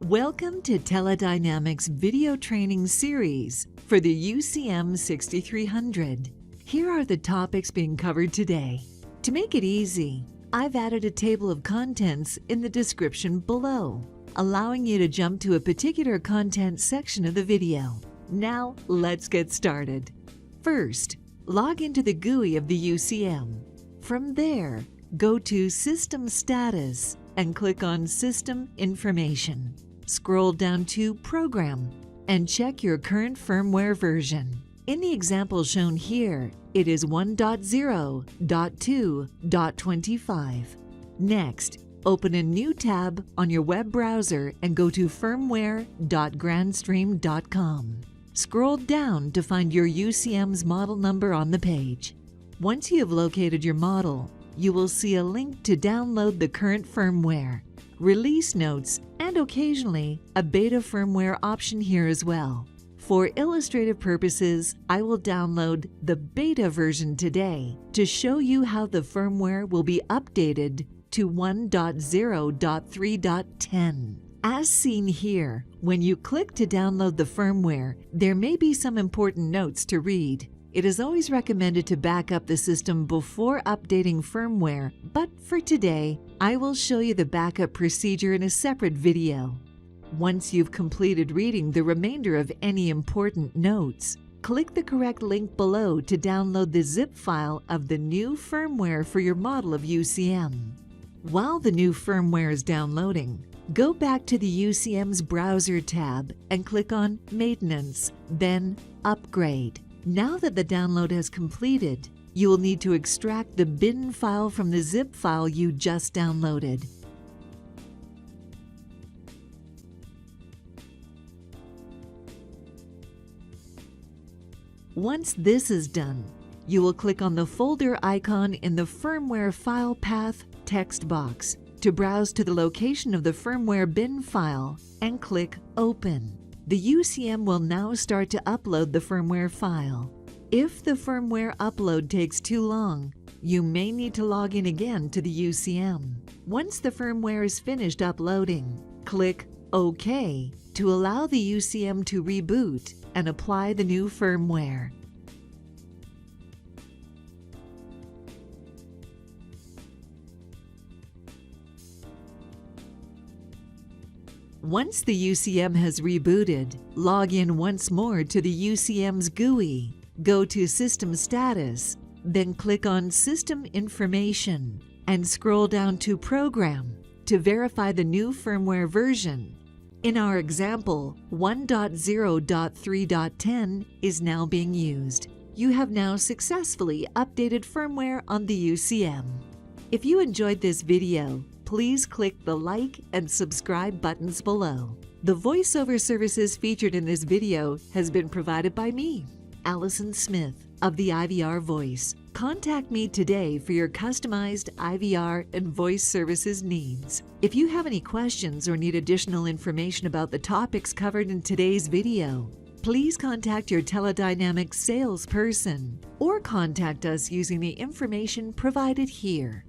Welcome to Teledynamics video training series for the UCM 6300. Here are the topics being covered today. To make it easy, I've added a table of contents in the description below, allowing you to jump to a particular content section of the video. Now, let's get started. First, log into the GUI of the UCM. From there, go to System Status and click on System Information. Scroll down to Program and check your current firmware version. In the example shown here, it is 1.0.2.25. Next, open a new tab on your web browser and go to firmware.grandstream.com. Scroll down to find your UCM's model number on the page. Once you have located your model, you will see a link to download the current firmware, release notes, and occasionally a beta firmware option here as well. For illustrative purposes, I will download the beta version today to show you how the firmware will be updated to 1.0.3.10. As seen here, when you click to download the firmware, there may be some important notes to read. It is always recommended to back up the system before updating firmware, but for today, I will show you the backup procedure in a separate video. Once you've completed reading the remainder of any important notes, click the correct link below to download the zip file of the new firmware for your model of UCM. While the new firmware is downloading, go back to the UCM's Browser tab and click on Maintenance, then Upgrade. Now that the download has completed, you will need to extract the bin file from the zip file you just downloaded. Once this is done, you will click on the folder icon in the Firmware File Path text box to browse to the location of the firmware bin file and click Open. The UCM will now start to upload the firmware file. If the firmware upload takes too long, you may need to log in again to the UCM. Once the firmware is finished uploading, click OK to allow the UCM to reboot and apply the new firmware. Once the UCM has rebooted, log in once more to the UCM's GUI. Go to System Status, then click on System Information and scroll down to Program to verify the new firmware version. In our example, 1.0.3.10 is now being used. You have now successfully updated firmware on the UCM. If you enjoyed this video, please click the like and subscribe buttons below. The voiceover services featured in this video has been provided by me, Allison Smith of the IVR Voice. Contact me today for your customized IVR and voice services needs. If you have any questions or need additional information about the topics covered in today's video, please contact your Teledynamics salesperson or contact us using the information provided here.